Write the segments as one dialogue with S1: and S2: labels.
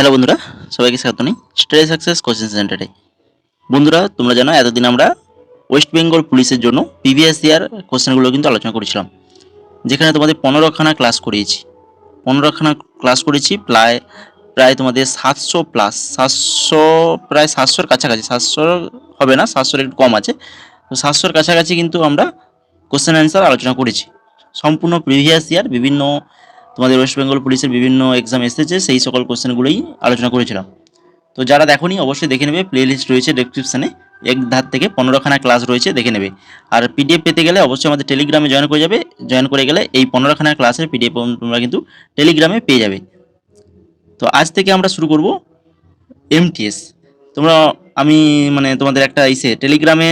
S1: Hello বন্ধুরা, সবাইকে স্বাগত জানাই স্টাডি সাকসেস কোচিং সেন্টারে। বন্ধুরা, তোমরা জানো এতদিন আমরা ওয়েস্ট বেঙ্গল পুলিশের জন্য প্রিভিয়াস ইয়ার কোশ্চেনগুলো কিন্তু আলোচনা করেছিলাম, যেখানে তোমাদের 15খানা ক্লাস করিয়েছি। 15খানা ক্লাস করেছি, প্রায় প্রায় তোমাদের 700 প্লাস, 700, প্রায় 700-র কাছাকাছি। 700 হবে না, 700-র একটু কম আছে। তো 700-র কাছাকাছি কিন্তু আমরা কোশ্চেন অ্যান্সার আলোচনা করেছি। সম্পূর্ণ প্রিভিয়াস ইয়ার বিভিন্ন তোমাদের ওয়েস্ট বেঙ্গল পুলিশের বিভিন্ন এক্সাম এসেছে, সেই সকল কোশ্চেনগুলোই আলোচনা করেছিলাম। তো যারা দেখোনি অবশ্যই দেখে নেবে, প্লে লিস্ট রয়েছে ডেসক্রিপশানে, এক ধার থেকে 15খানা ক্লাস রয়েছে, দেখে নেবে। আর পিডিএফ পেতে গেলে অবশ্যই আমাদের টেলিগ্রামে জয়েন করে যাবে। জয়েন করে গেলে এই 15খানা ক্লাসের পিডিএফ তোমরা কিন্তু টেলিগ্রামে পেয়ে যাবে। তো আজ থেকে আমরা শুরু করব এমটিএস। তোমরা আমি তোমাদের একটা টেলিগ্রামে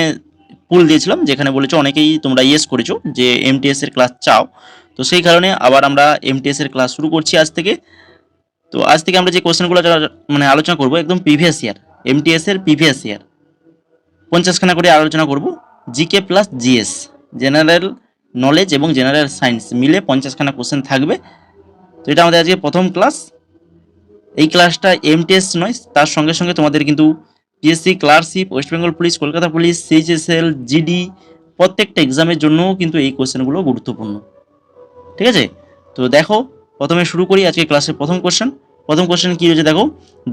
S1: পুল দিয়েছিলাম, যেখানে বলেছো অনেকেই তোমরা ইয়েস করেছো যে এমটিএস এর ক্লাস চাও। তো সেই কারণে আবার আমরা এমটিএস এর ক্লাস শুরু করছি আজ থেকে। তো আজ থেকে আমরা যে কোশ্চেনগুলো আলোচনা করব একদম প্রিভিয়াস ইয়ার, এমটিএস এর প্রিভিয়াস ইয়ার 50খানা করে আলোচনা করব। GK plus GS, general knowledge এবং জেনারেল সায়েন্স মিলে 50খানা কোশ্চেন থাকবে। তো এটা আমাদের আজকে প্রথম ক্লাস। এই ক্লাসটা এমটিএস নয়, তার সঙ্গে সঙ্গে তোমাদের কিন্তু PSC clerkship, West Bengal police, Kolkata police, CHSL, GD প্রত্যেকটা এক্সামের জন্যও কিন্তু এই কোশ্চেনগুলো গুরুত্বপূর্ণ। ঠিক আছে, তো দেখো প্রথমে শুরু করি আজকে ক্লাসের প্রথম কোশ্চেন। প্রথম কোশ্চেন কি রয়েছে দেখো,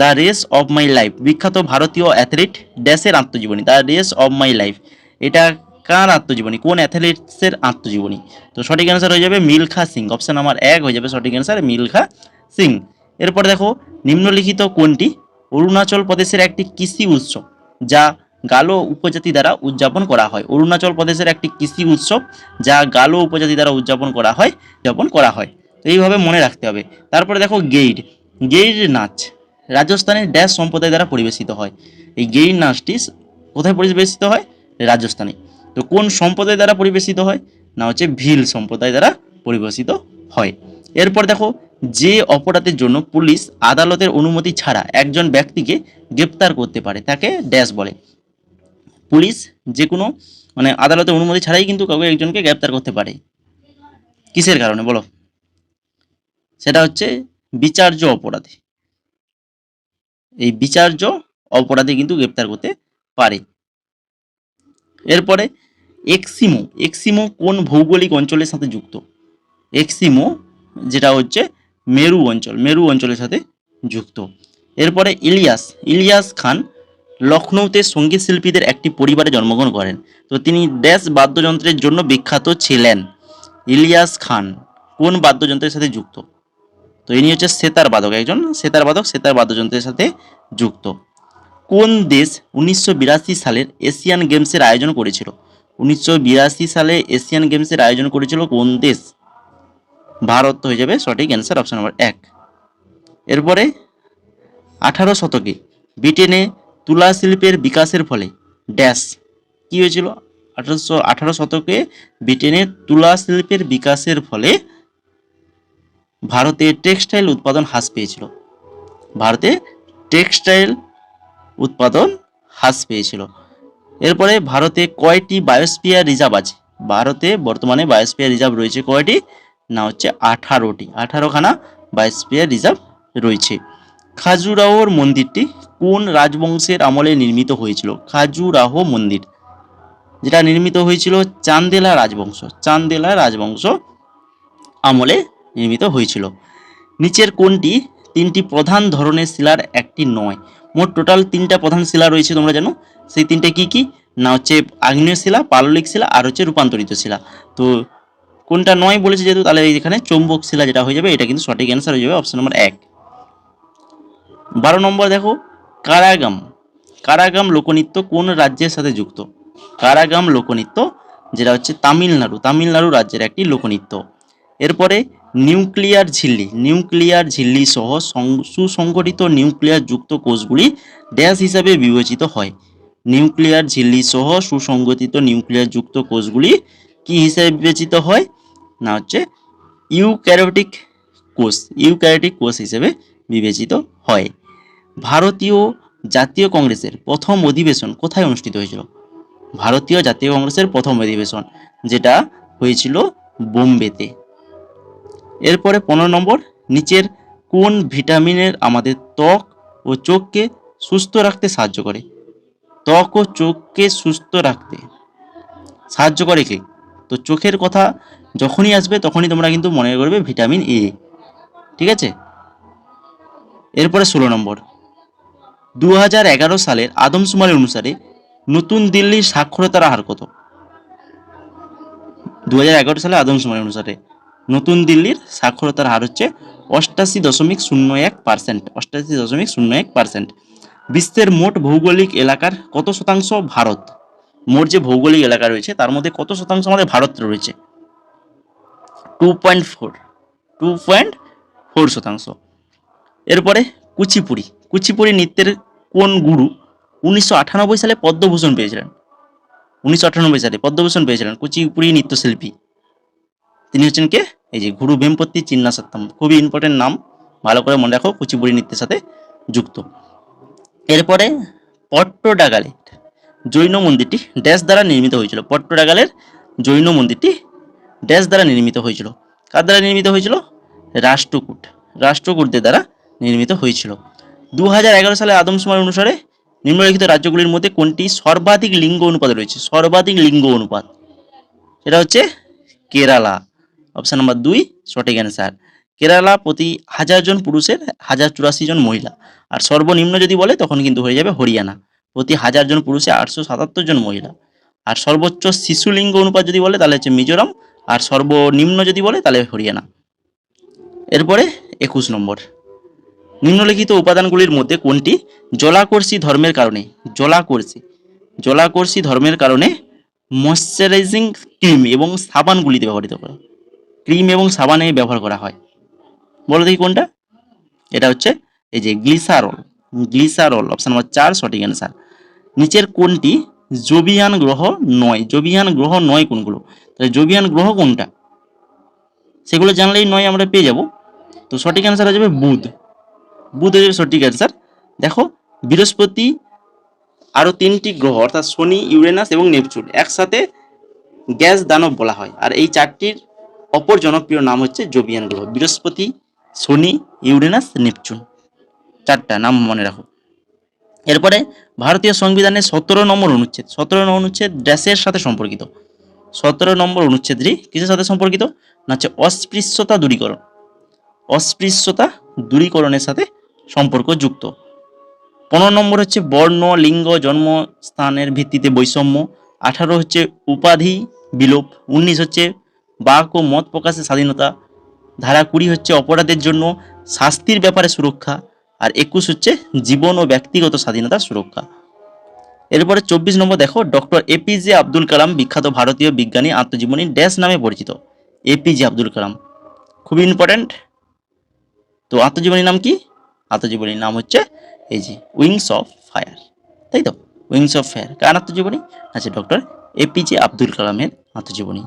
S1: the race of my life, বিখ্যাত ভারতীয় অ্যাথলিট ড্যাশের আত্মজীবনী। The race of my life, এটা কার আত্মজীবনী, কোন অ্যাথলিটসের আত্মজীবনী? তো সঠিক অ্যান্সার হয়ে যাবে মিলখা সিং। অপশন নাম্বার 1 হয়ে যাবে সঠিক অ্যান্সার, মিলখা সিং। এরপরে দেখো, নিম্নলিখিত কোনটি অরুণাচল প্রদেশের একটি কৃষি উৎসব যা গালো উপজাতি দ্বারা উদযাপন করা হয়? অরুণাচল প্রদেশের একটি কৃষি উৎসব যা গালো উপজাতি দ্বারা উদযাপন করা হয়। তো এইভাবে মনে রাখতে হবে। তারপরে দেখো, গেইড, গেইড নাচ রাজস্থানের ড্যাশ সম্প্রদায় দ্বারা পরিবেশিত হয়। এই গেইড নাচটি কোথায় পরিবেশিত হয়? রাজস্থানে। তো কোন সম্প্রদায় দ্বারা পরিবেশিত হয়? না হচ্ছে ভিল সম্প্রদায় দ্বারা পরিবেশিত হয়। এরপর দেখো, যে অপরাধের জন্য পুলিশ আদালতের অনুমতি ছাড়া একজন ব্যক্তিকে গ্রেপ্তার করতে পারে তাকে ড্যাশ বলে। পুলিশ যে কোনো আদালতের অনুমতি ছাড়াই কিন্তু কাউকে একজনকে গ্রেপ্তার করতে পারে। কিসের কারণে বলো? সেটা হচ্ছে বিচার্য অপরাধী। এই বিচার্য অপরাধী কিন্তু গ্রেপ্তার করতে পারে। এরপরে এক্সিমো, এক্সিমো কোন ভৌগোলিক অঞ্চলের সাথে যুক্ত? এক্সিমো যেটা হচ্ছে মেরু অঞ্চল, মেরু অঞ্চলের সাথে যুক্ত। এরপরে ইলিয়াস, ইলিয়াস খান লখনৌতে সঙ্গীত শিল্পীদের একটি পরিবারে জন্মগ্রহণ করেন। তো তিনি ড্যাশ বাদ্যযন্ত্রের জন্য বিখ্যাত ছিলেন? ইলিয়াস খান কোন বাদ্যযন্ত্রের সাথে যুক্ত? তো ইনি হচ্ছে সেতার বাদক, একজন সেতার বাদক, সেতার বাদ্যযন্ত্রের সাথে যুক্ত। কোন দেশ 1982 সালের এশিয়ান গেমসের আয়োজন করেছিল? 1982 সালে এশিয়ান গেমসের আয়োজন করেছিল কোন দেশ? ভারত হয়ে যাবে সঠিক অ্যান্সার, অপশন নাম্বার 1। এরপরে 18 শতকে ব্রিটেনে তুলা শিল্পের বিকাশের ফলে ড্যাশ কি হয়েছিল? 18 শতকে ব্রিটেনে তুলা শিল্পের বিকাশের ফলে ভারতে টেক্সটাইল উৎপাদন হ্রাস পেয়েছিল। ভারতে টেক্সটাইল উৎপাদন হ্রাস পেয়েছিল। এরপরে ভারতে কয়টি বায়োস্ফিয়ার রিজার্ভ আছে? ভারতে বর্তমানে বায়োস্ফিয়ার রিজার্ভ রয়েছে কয়টি? না হচ্ছে 18টি, 18খানা বায়োস্ফিয়ার রিজার্ভ রয়েছে। খাজুরাহোর মন্দিরটি কোন রাজবংশের আমলে নির্মিত হয়েছিল? খাজুরাহো মন্দির যেটা নির্মিত হয়েছিল চান্দেলা রাজবংশ, চান্দেলা রাজবংশ আমলে নির্মিত হয়েছিল। নিচের কোনটি 3টি প্রধান ধরনের শিলার একটি নয়? মোট টোটাল 3টা প্রধান শিলা রয়েছে, তোমরা জানো। সেই 3টে কি কি? না হচ্ছে আগ্নেয় শিলা, পাললিক শিলা আর হচ্ছে রূপান্তরিত শিলা। তো কোনটা নয় বলেছে যেহেতু, তাহলে এখানে চৌম্বক শিলা যেটা হয়ে যাবে, এটা কিন্তু সঠিক অ্যান্সার হয়ে যাবে অপশন নাম্বার 1। 12 নম্বর দেখো, কারাগাম, কারাগাম লোকনৃত্য কোন রাজ্যের সাথে যুক্ত? কারাগাম লোকনৃত্য যেটা হচ্ছে তামিলনাড়ু, তামিলনাড়ু রাজ্যের একটি লোকনৃত্য। এরপরে নিউক্লিয়ার ঝিল্লি, নিউক্লিয়ার ঝিল্লি সহ সুসংগঠিত নিউক্লিয়ার যুক্ত কোষগুলি ড্যাশ হিসাবে বিবেচিত হয়? নিউক্লিয়ার ঝিল্লি সহ সুসংগঠিত নিউক্লিয়ার যুক্ত কোষগুলি কি হিসাবে বিবেচিত হয়? না হচ্ছে ইউক্যারিওটিক কোষ, ইউক্যারিওটিক কোষ হিসেবে বিবেচিত হয়। ভারতীয় জাতীয় কংগ্রেসের প্রথম অধিবেশন কোথায় অনুষ্ঠিত হয়েছিল? ভারতীয় জাতীয় কংগ্রেসের প্রথম অধিবেশন যেটা হয়েছিল বোম্বেতে। এরপরে 15 নম্বর, নিচের কোন ভিটামিনের আমাদের ত্বক ও চোখকে সুস্থ রাখতে সাহায্য করে? ত্বক ও চোখকে সুস্থ রাখতে সাহায্য করে কে? তো চোখের কথা যখনই আসবে তখনই তোমরা কিন্তু মনে করবে ভিটামিন এ। ঠিক আছে, এরপরে 16 নম্বর, 2011 সালের আদমশুমারি অনুসারে নতুন দিল্লির সাক্ষরতার হার কত? 2011 সালে আদমশুমারি অনুসারে নতুন দিল্লির সাক্ষরতার হার হচ্ছে 88.01%। 88.01%। বিশ্বের মোট ভৌগোলিক এলাকার কত শতাংশ ভারত? মোট যে ভৌগোলিক এলাকা রয়েছে তার মধ্যে কত শতাংশ আমাদের ভারত রয়েছে? 2.4। 2.4%। এরপরে কুচিপুড়ি। কুচিপুড়ি নৃত্যের কোন গুরু 1998 সালে পদ্মভূষণ পেয়েছিলেন? 1998 সালে পদ্মভূষণ পেয়েছিলেন কুচিপুড়ি নৃত্যশিল্পী। তিনি হচ্ছেন কে? এই যে গুরু ভেমপত্তি চিন্না সত্তম। খুবই ইম্পর্টেন্ট নাম, ভালো করে মনে রাখো, কুচিপুড়ি নৃত্যের সাথে যুক্ত। এরপরে পট্টডাগালের জৈন মন্দিরটি ড্যাশ দ্বারা নির্মিত হয়েছিল? পট্টডাগালের জৈন মন্দিরটি ড্যাশ দ্বারা নির্মিত হয়েছিল? কার দ্বারা নির্মিত হয়েছিল? রাষ্ট্রকূট। রাষ্ট্রকূটদের দ্বারা নির্মিত হয়েছিল। 2011 সালে আদমশুমারি অনুসারে নিম্নলিখিত রাজ্যগুলির মধ্যে কোনটি সর্বাধিক লিঙ্গ অনুপাত রয়েছে? সর্বাধিক লিঙ্গ অনুপাত, সেটা হচ্ছে কেরালা। অপশন নাম্বার 2 সঠিক অ্যান্সার। কেরালা প্রতি 1000 জন পুরুষের 1084 জন মহিলা। আর সর্বনিম্ন যদি বলে তখন কিন্তু হয়ে যাবে হরিয়ানা, প্রতি 1000 জন পুরুষে 877 জন মহিলা। আর সর্বোচ্চ শিশু লিঙ্গ অনুপাত যদি বলে তাহলে হচ্ছে মিজোরাম, আর সর্বনিম্ন যদি বলে তাহলে হরিয়ানা। এরপরে 21 নম্বর, নিম্নলিখিত উপাদানগুলির মধ্যে কোনটি জলাকর্ষী ধর্মের কারণে জলাকর্ষী ধর্মের কারণে ময়শ্চারাইজিং ক্রিম এবং সাবানগুলিতে ব্যবহৃত করা ক্রিম এবং সাবানে ব্যবহার করা হয়? বলো দেখি কোনটা? এটা হচ্ছে এই যে গ্লিসারল। অপশন নাম্বার 4 সঠিক অ্যান্সার। নিচের কোনটি জোবিয়ান গ্রহ নয়? জোবিয়ান গ্রহ নয় কোনগুলো? তাহলে জোবিয়ান গ্রহ কোনটা সেগুলো জানলেই নয় আমরা পেয়ে যাব। তো সঠিক অ্যান্সার হয়ে যাবে বুধ। বুধ হচ্ছে সঠিক অ্যান্সার। দেখো, বৃহস্পতি, আরও 3টি গ্রহ অর্থাৎ শনি, ইউরেনাস এবং নেপচুন একসাথে গ্যাস দানব বলা হয়। আর এই 4টির অপর জনপ্রিয় নাম হচ্ছে জোবিয়ান গ্রহ। বৃহস্পতি, শনি, ইউরেনাস, নেপচুন, 4টা নাম মনে রাখো। এরপরে ভারতীয় সংবিধানের 17 নম্বর অনুচ্ছেদ। 17 নম্বর অনুচ্ছেদ ড্যাশের সাথে সম্পর্কিত? 17 নম্বর অনুচ্ছেদটি কিসের সাথে সম্পর্কিত? না হচ্ছে অস্পৃশ্যতা দূরীকরণ। অস্পৃশ্যতা দূরীকরণের সাথে সম্পর্কযুক্ত। 15 নম্বর হচ্ছে বর্ণ, লিঙ্গ, জন্মস্থানের ভিত্তিতে বৈষম্য। 18 হচ্ছে উপাধি বিলোপ। 19 হচ্ছে বাক ও মত প্রকাশের স্বাধীনতা। ধারা 20 হচ্ছে অপরাধের জন্য শাস্তির ব্যাপারে সুরক্ষা। আর 21 হচ্ছে জীবন ও ব্যক্তিগত স্বাধীনতার সুরক্ষা। এরপরে 24 নম্বর দেখো, ডক্টর এপিজে আব্দুল কালাম বিখ্যাত ভারতীয় বিজ্ঞানী আত্মজীবনী ড্যাশ নামে পরিচিত? এপিজে আব্দুল কালাম খুবই ইম্পর্ট্যান্ট। তো আত্মজীবনীর নাম কি? আত্মজীবনীর নাম হচ্ছে এই যে উইংস অফ ফায়ার, তাই তো? উইংস অফ ফায়ার কার আত্মজীবনী? আছে ডক্টর এপিজে আব্দুল কালামের আত্মজীবনী।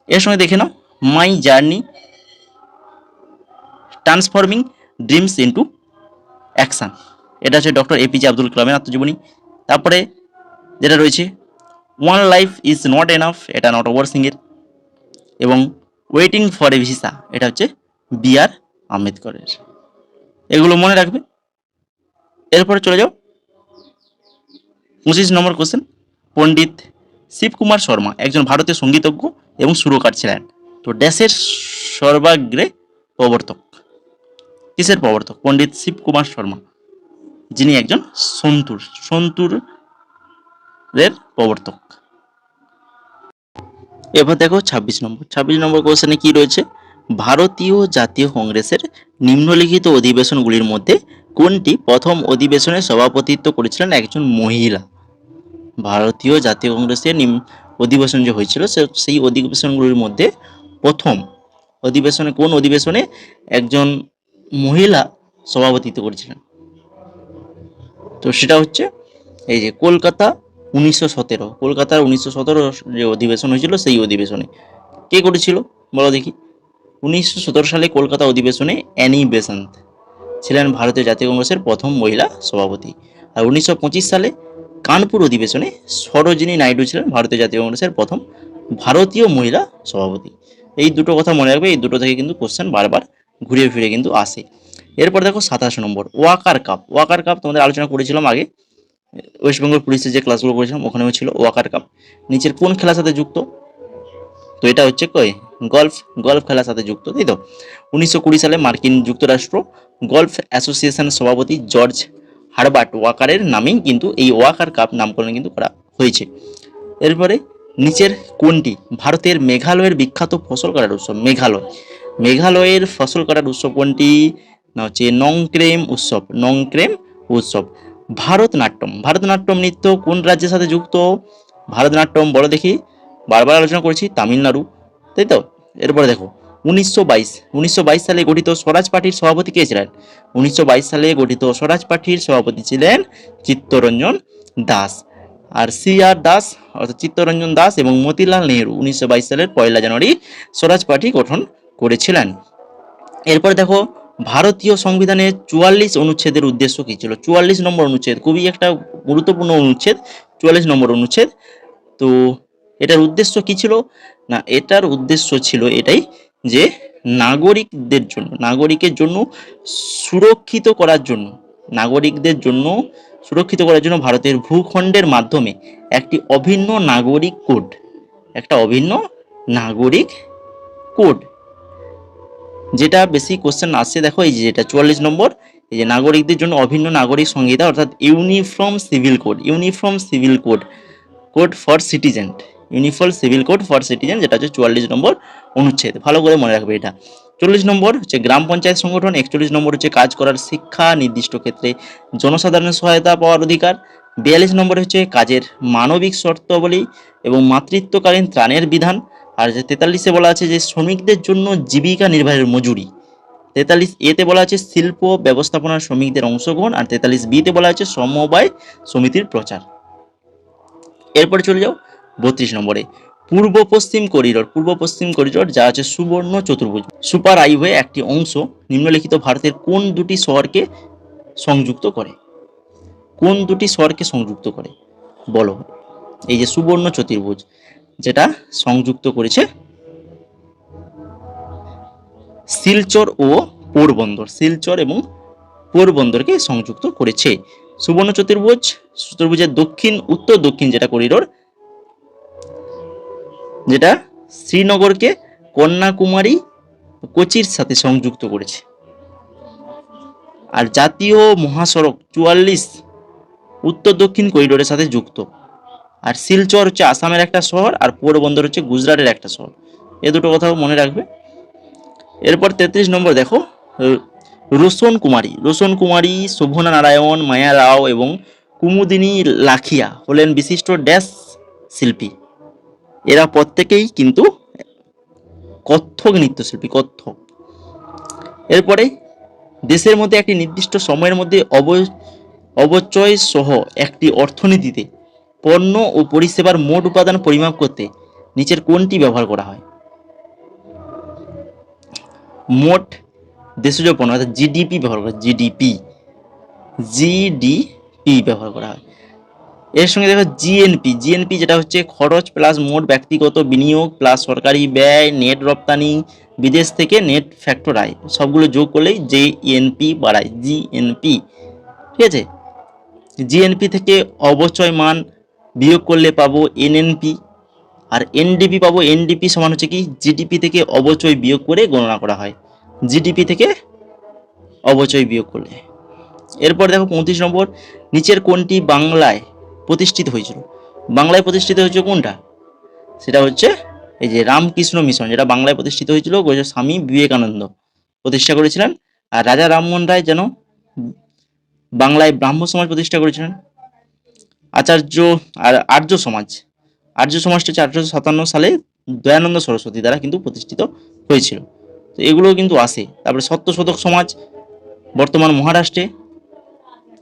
S1: এর সঙ্গে দেখে নাও my journey transforming dreams into action, এটা হচ্ছে ডক্টর এপিজে আব্দুল কালামের আত্মজীবনী। তারপরে যেটা রয়েছে one life is not enough, এটা নটওয়ার সিংয়ের। এবং ওয়েটিং ফর এ ভিসা, এটা হচ্ছে বি.আর. আম্বেদকরের। এগুলো মনে রাখবে। এরপরে চলে যাও 25 নম্বর কোশ্চেন। পণ্ডিত শিবকুমার শর্মা একজন ভারতীয় সঙ্গীতজ্ঞ এবং সুরকার ছিলেন। তো ড্যাশের সর্বাগ্রে প্রবর্তক। কিসের প্রবর্তক? পণ্ডিত শিবকুমার শর্মা, যিনি একজন সন্তুরের প্রবর্তক। এবার দেখো 26 নম্বর কোশ্চেনে কি রয়েছে? ভারতীয় জাতীয় কংগ্রেসের নিম্নলিখিত অধিবেশনগুলির মধ্যে কোনটি প্রথম অধিবেশনে সভাপতিত্ব করেছিলেন একজন মহিলা? ভারতীয় জাতীয় কংগ্রেসের অধিবেশন যে হয়েছিল সেই অধিবেশনগুলির মধ্যে প্রথম অধিবেশনে কোন অধিবেশনে একজন মহিলা সভাপতিত্ব করেছিলেন? তো সেটা হচ্ছে এই যে কলকাতা 1917। কলকাতার 1917 যে অধিবেশন হয়েছিল সেই অধিবেশনে কে করেছিল বলো দেখি? 1917 সালে কলকাতা অধিবেশনে অ্যানি বেসান্ত ছিলেন ভারতীয় জাতীয় কংগ্রেসের প্রথম মহিলা সভাপতি। আর 1925 সালে কানপুর অধিবেশনে সরোজিনী নাইডু ছিলেন ভারতীয় জাতীয় কংগ্রেসের প্রথম ভারতীয় মহিলা সভাপতি। এই দুটো কথা মনে রাখবে, এই দুটো থেকে কিন্তু কোশ্চেন বারবার ঘুরে ফিরে কিন্তু আসে। এরপর দেখো 27 নম্বর ওয়াকার কাপ। ওয়াকার কাপ তোমাদের আলোচনা করেছিলাম আগে, ওয়েস্ট বেঙ্গল পুলিশের যে ক্লাসগুলো করেছিলাম ওখানেও ছিল ওয়াকার কাপ। নিচের কোন খেলার সাথে যুক্ত? তো এটা হচ্ছে কই গলফ, গলফ খেলার সাথে যুক্ত, তাই তো। 1920 সালে মার্কিন যুক্তরাষ্ট্র গলফ অ্যাসোসিয়েশনের সভাপতি জর্জ হারবার্ট ওয়াকারের নামেই কিন্তু এই ওয়াকার কাপ নামকরণ কিন্তু করা হয়েছে। এরপরে নিচের কোনটি ভারতের মেঘালয়ের বিখ্যাত ফসল কাটার উৎসব? মেঘালয়, মেঘালয়ের ফসল কাটার উৎসব কোনটি? না হচ্ছে নংক্রেম উৎসব, নংক্রেম উৎসব। ভারতনাট্যম, ভারতনাট্যম নৃত্য কোন রাজ্যের সাথে যুক্ত? ভারতনাট্যম বলো দেখি, বারবার আলোচনা করেছি তামিলনাড়ু, তাই তো। এরপরে দেখো 1922 সালে গঠিত স্বরাজ পার্টির সভাপতি কে ছিলেন? 1922 সালে গঠিত স্বরাজ পার্টির সভাপতি ছিলেন চিত্তরঞ্জন দাস। আর CR দাস অর্থাৎ চিত্তরঞ্জন দাস এবং মতিলাল নেহরু 1922 সালের 1 জানুয়ারি স্বরাজ পার্টি গঠন করেছিলেন। এরপর দেখো ভারতীয় সংবিধানের 44 অনুচ্ছেদের উদ্দেশ্য কি ছিল? 44 নম্বর অনুচ্ছেদ খুবই একটা গুরুত্বপূর্ণ অনুচ্ছেদ, 44 নম্বর অনুচ্ছেদ। তো এটার উদ্দেশ্য কি ছিল? না এটার উদ্দেশ্য ছিল এটাই যে নাগরিকদের জন্য, নাগরিকের জন্য সুরক্ষিত করার জন্য, নাগরিকদের জন্য সুরক্ষিত করার জন্য ভারতের ভূখণ্ডের মাধ্যমে একটি অভিন্ন নাগরিক কোড, একটা অভিন্ন নাগরিক কোড, যেটা বেশি কোশ্চেন আসছে। দেখো এই যে যেটা 44 নম্বর, এই যে নাগরিকদের জন্য অভিন্ন নাগরিক সংহিতা অর্থাৎ uniform civil code, uniform civil code, code for citizen, uniform civil code for citizen, যেটা হচ্ছে 44 নম্বর অনুচ্ছেদ। ভালো করে মনে রাখবে এটা। 40 নম্বর হচ্ছে গ্রাম পঞ্চায়েত সংগঠন, 41 নম্বর হচ্ছে কাজ করার শিক্ষা, নির্দিষ্ট ক্ষেত্রে জনসাধারণের সহায়তা পাওয়ার অধিকার, 42 নম্বর হচ্ছে কাজের মানবিক শর্তাবলী এবং মাতৃত্বকালীন ত্রাণের বিধান। আর যে 43-এ বলা আছে যে শ্রমিকদের জন্য জীবিকা নির্বাহের মজুরি। 43A-তে বলা আছে শিল্প ব্যবস্থাপনার শ্রমিকদের অংশগ্রহণ, আর 43B-তে বলা আছে সমবায় সমিতির প্রচার। এরপরে চলে যাও 32 নম্বরে পূর্ব পশ্চিম করিডোর, পূর্ব পশ্চিম করিডোর যা আছে সুবর্ণ চতুর্ভুজ সুপার হাইওয়ে একটি অংশ নিম্নলিখিত ভারতের কোন দুটি শহরকে সংযুক্ত করে? কোন দুটি শহরকে সংযুক্ত করে বলো? এই যে সুবর্ণ চতুর্ভুজ যেটা সংযুক্ত করেছে শিলচর ও পোরবন্দর, শিলচর এবং পোরবন্দরকে সংযুক্ত করেছে। সুবর্ণ চতুর্ভুজ, চতুর্ভুজের দক্ষিণ উত্তর দক্ষিণ যেটা করিডোর, যেটা শ্রীনগরকে কন্যাকুমারী কোচির সাথে সংযুক্ত করেছে। আর জাতীয় মহাসড়ক 44 উত্তর দক্ষিণ করিডোরের সাথে যুক্ত। আর শিলচর হচ্ছে আসামের একটা শহর, আর পোরবন্দর হচ্ছে গুজরাটের একটা শহর। এ দুটো কথাও মনে রাখবে। এরপর 33 নম্বর দেখো রোশন কুমারী, রোশন কুমারী, শোভনা নারায়ণ, মায়া রাও এবং কুমুদিনী লাখিয়া হলেন বিশিষ্ট ড্যাশ শিল্পী। এরা প্রত্যেকেই কিন্তু কত্থক নৃত্যশিল্পী, কত্থক। এরপরে দেশের মধ্যে একটি নির্দিষ্ট সময়ের মধ্যে অবচয় সহ একটি অর্থনীতিতে পণ্য ও পরিষেবার মোট উপাদান পরিমাপ করতে নিচের কোনটি ব্যবহার করা হয়? মোট দেশজ পণ্য অর্থাৎ জিডিপি ব্যবহার করা, জিডিপি, জিডিপি ব্যবহার করা হয়। এর সঙ্গে দেখো জিএনপি, জিএনপি যেটা হচ্ছে খরচ প্লাস মোট ব্যক্তিগত বিনিয়োগ প্লাস সরকারি ব্যয়, নেট রপ্তানি, বিদেশ থেকে নেট ফ্যাক্টর আয়, সবগুলো যোগ করলেই জেএনপি বাড়ায়, জিএনপি। ঠিক আছে, জিএনপি থেকে অবচয় মান বিয়োগ করলে পাবো এনএনপি, আর এনডিপি পাবো। এনডিপি সমান হচ্ছে কি জিডিপি থেকে অবচয় বিয়োগ করে গণনা করা হয়, জিডিপি থেকে অবচয় বিয়োগ করলে। এরপর দেখো 35 নম্বর নিচের কোনটি বাংলায় প্রতিষ্ঠিত হয়েছিল? বাংলায় প্রতিষ্ঠিত হয়েছিল কোনটা? সেটা হচ্ছে এই যে রামকৃষ্ণ মিশন, যেটা বাংলায় প্রতিষ্ঠিত হয়েছিল স্বামী বিবেকানন্দ প্রতিষ্ঠা করেছিলেন। আর রাজা রামমোহন রায় যেন বাংলায় ব্রাহ্ম সমাজ প্রতিষ্ঠা করেছিলেন। আর্য সমাজ, আর্য সমাজটা হচ্ছে 1857 সালে দয়ানন্দ সরস্বতী দ্বারা কিন্তু প্রতিষ্ঠিত হয়েছিল। তো এগুলো কিন্তু আসে। তারপরে সত্যশোধক সমাজ বর্তমান মহারাষ্ট্রে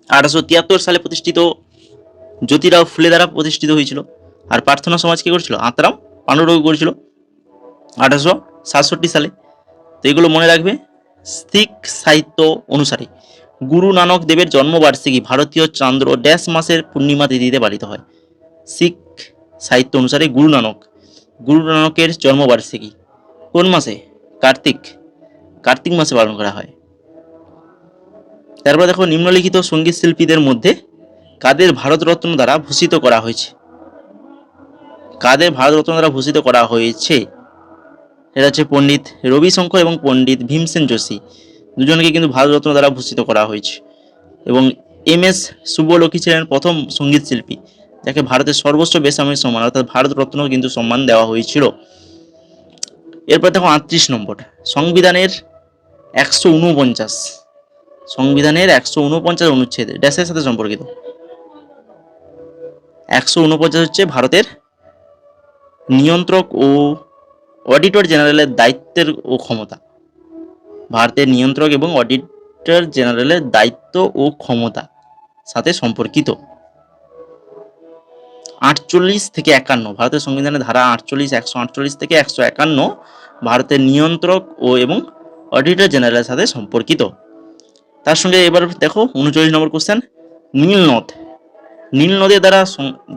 S1: 1873 সালে প্রতিষ্ঠিত জ্যোতিরাও ফুলে দ্বারা প্রতিষ্ঠিত হয়েছিল। আর প্রার্থনা সমাজ কি করেছিল? আত্মারাম পাণ্ডুরঙ্গ করেছিল 1867 সালে। তো এগুলো মনে রাখবে। শিখ সাহিত্য অনুসারে গুরু নানক দেবের জন্মবার্ষিকী ভারতীয় চন্দ্র ড্যাশ মাসের পূর্ণিমা তিথিতে পালিত হয়। শিখ সাহিত্য অনুসারে গুরু নানকের জন্মবার্ষিকী কোন মাসে? কার্তিক মাসে পালন করা হয়। তারপর দেখো নিম্নলিখিত সঙ্গীত শিল্পীদের মধ্যে কাদের ভারতরত্ন দ্বারা ভূষিত করা হয়েছে? কাদের ভারতরত্ন দ্বারা ভূষিত করা হয়েছে? এটা হচ্ছে পণ্ডিত রবিশঙ্কর এবং পণ্ডিত ভীমসেন যোশী, দুজনকে কিন্তু ভারতরত্ন দ্বারা ভূষিত করা হয়েছে। এবং এম.এস. সুব্বলক্ষ্মী ছিলেন প্রথম সঙ্গীত শিল্পী যাকে ভারতের সর্বোচ্চ বেসামরিক সম্মান অর্থাৎ ভারতরত্ন কিন্তু সম্মান দেওয়া হয়েছিল। এরপর দেখো 38 নম্বর, সংবিধানের 149 অনুচ্ছেদ ড্যাশের সাথে সম্পর্কিত। 149 হচ্ছে ভারতের নিয়ন্ত্রক ও অডিটর জেনারেলের দায়িত্বের ও ক্ষমতা। ভারতের নিয়ন্ত্রক এবং অডিটর জেনারেলের দায়িত্ব ও ক্ষমতা সাথে সম্পর্কিত। 48 থেকে 51 ভারতের সংবিধানের ধারা 48, 148 থেকে 151 ভারতের নিয়ন্ত্রক ও এবং অডিটর জেনারেলের সাথে সম্পর্কিত। তার সঙ্গে এবার দেখো 39 নম্বর কোশ্চেন, নীল নদের দ্বারা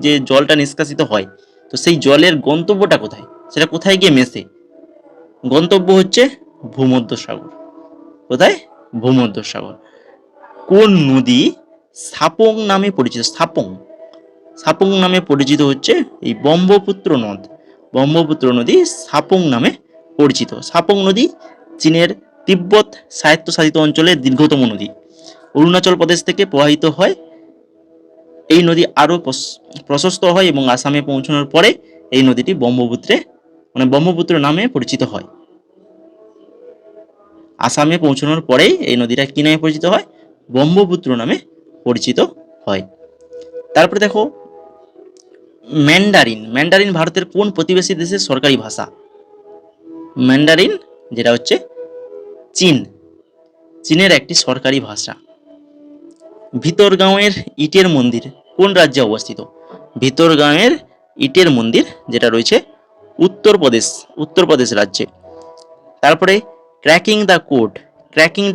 S1: যে জলটা নিষ্কাশিত হয়, তো সেই জলের গন্তব্যটা কোথায়, সেটা কোথায় গিয়ে মেশে? গন্তব্য হচ্ছে ভূমধ্যসাগর। কোথায়? ভূমধ্যসাগর। কোন নদী সাপং নামে পরিচিত? সাপং নামে পরিচিত হচ্ছে এই ব্রহ্মপুত্র নদ। ব্রহ্মপুত্র নদী সাপং নামে পরিচিত। সাপং নদী চীনের তিব্বত স্বায়ত্তশাসিত অঞ্চলের দীর্ঘতম নদী। অরুণাচল প্রদেশ থেকে প্রবাহিত হয়। এই নদী আরো প্রশস্ত হয় এবং আসামে পৌঁছানোর পরে এই নদীটি ব্রহ্মপুত্র নামে পরিচিত হয়। আসামে পৌঁছানোর পরেই এই নদীটা কি নামে পরিচিত হয়? ব্রহ্মপুত্র নামে পরিচিত হয়। তারপরে দেখো ম্যান্ডারিন ভারতের কোন প্রতিবেশী দেশের সরকারি ভাষা? ম্যান্ডারিন যেটা হচ্ছে চীনের একটি সরকারি ভাষা। ভিতরগাঁওয়ের ইটের মন্দির কোন রাজ্যে অবস্থিত? ভিতরগাঁওয়ের ইটের মন্দির যেটা রয়েছে উত্তরপ্রদেশ রাজ্যে। তারপরে cracking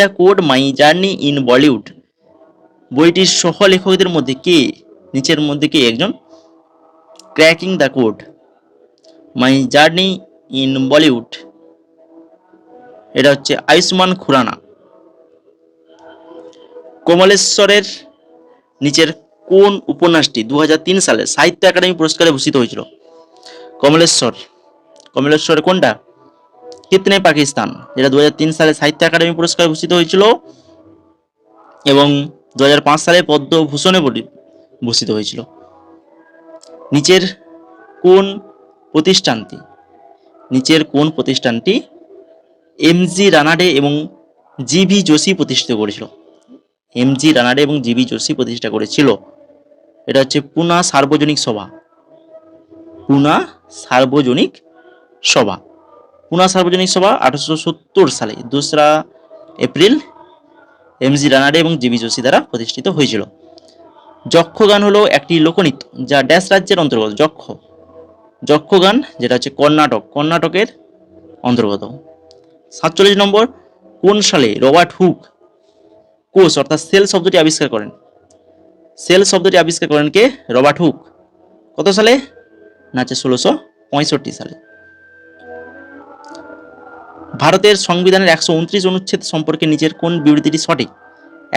S1: the code my journey in Bollywood বইটির সহ লেখকদের মধ্যে কে নিচের মধ্যে কে একজন? Cracking the code my journey in Bollywood, এটা হচ্ছে আয়ুষ্মান খুরানা। কমলেশ্বরের নিচের কোন উপন্যাসটি 2003 সালে সাহিত্য একাডেমি পুরস্কারে ভূষিত হয়েছিল? কমলেশ্বর কোনটা? কিতনে পাকিস্তান, যেটা 2003 সালে সাহিত্য একাডেমি পুরস্কারে ভূষিত হয়েছিল এবং 2005 সালে পদ্মভূষণে ভূষিত হয়েছিল। নিচের কোন প্রতিষ্ঠানটি এমজি রানাডে এবং জিভি যোশী প্রতিষ্ঠিত করেছিল? এমজি রানাডে এবং জিভি যোশী প্রতিষ্ঠা করেছিল। এটা হচ্ছে পুনা সার্বজনিক সভা। পুনা সার্বজনিক সভা 1870 সালে 2রা এপ্রিল এমজি রানাডে এবং জিভি যোশী দ্বারা প্রতিষ্ঠিত হয়েছিল। যক্ষগান হলো একটি লোকনৃত্য যা ড্যাশ রাজ্যের অন্তর্গত? যক্ষগান যেটা হচ্ছে কর্ণাটকের অন্তর্গত। 47 নম্বর, কোন সালে রবার্ট হুক কোষ অর্থাৎ সেল শব্দটি আবিষ্কার করেন? কে? Robert Hooke. কত সালে? না, 1665 সালে। ভারতের সংবিধানের 129 অনুচ্ছেদ সম্পর্কে নিচের কোন বিবৃতিটি সঠিক?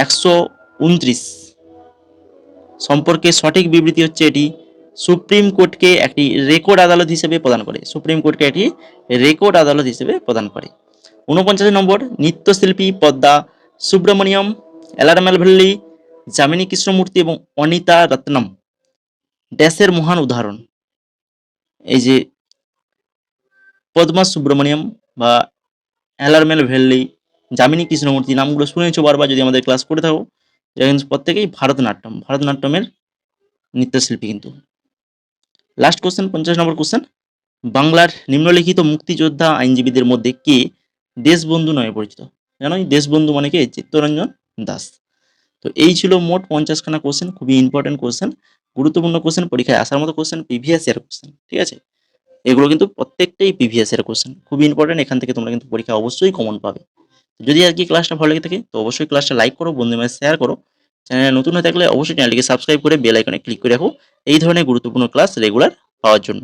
S1: 129 সম্পর্কে সঠিক বিবৃতি হচ্ছে এটি সুপ্রিম কোর্টকে একটি রেকর্ড আদালত হিসেবে প্রদান করে। 49 নম্বর, নৃত্যশিল্পী পদ্মা সুব্রমণিয়ম, এলারমেল ভেল্লি, যামিনী কৃষ্ণমূর্তি এবং অনিতা রত্নম ড্যাশের মহান উদাহরণ। এই যে পদ্মা সুব্রমণিয়ম বা এলারমেল ভেল্লি, যামিনী কৃষ্ণমূর্তি নামগুলো শুনেছো বারবার যদি আমাদের ক্লাস করে থাকো। এরা কিন্তু প্রত্যেকেই ভারতনাট্যমের নৃত্যশিল্পী কিন্তু। লাস্ট কোশ্চেন 50 নম্বর কোশ্চেন, বাংলার নিম্নলিখিত মুক্তিযোদ্ধা আইনজীবীদের মধ্যে কে দেশবন্ধু নামে পরিচিত? জানোই দেশবন্ধু মানে কে? চিত্তরঞ্জন দাস। তো এই ছিল মোট 50খানা কোশ্চেন, খুবই ইম্পর্টেন্ট কোশ্চেন, গুরুত্বপূর্ণ কোশ্চেন, পরীক্ষায় আসার মতো কোশ্চেন, প্রিভিয়াস ইয়ার কোশ্চেন। ঠিক আছে, এগুলো কিন্তু প্রত্যেকটাই প্রিভিয়াস ইয়ার কোশ্চেন, খুবই ইম্পর্টেন্ট। এখান থেকে তোমরা কিন্তু পরীক্ষা অবশ্যই কমন পাবে। যদি আর কি ক্লাসটা ভালো লেগে থাকে তো অবশ্যই ক্লাসটা লাইক করো, বন্ধুদের মাঝে শেয়ার করো। চ্যানেলে নতুন হয়ে থাকলে অবশ্যই চ্যানেলটিকে সাবস্ক্রাইব করে বেল আইকনে ক্লিক করে রাখো এই ধরনের গুরুত্বপূর্ণ ক্লাস রেগুলার পাওয়ার জন্য।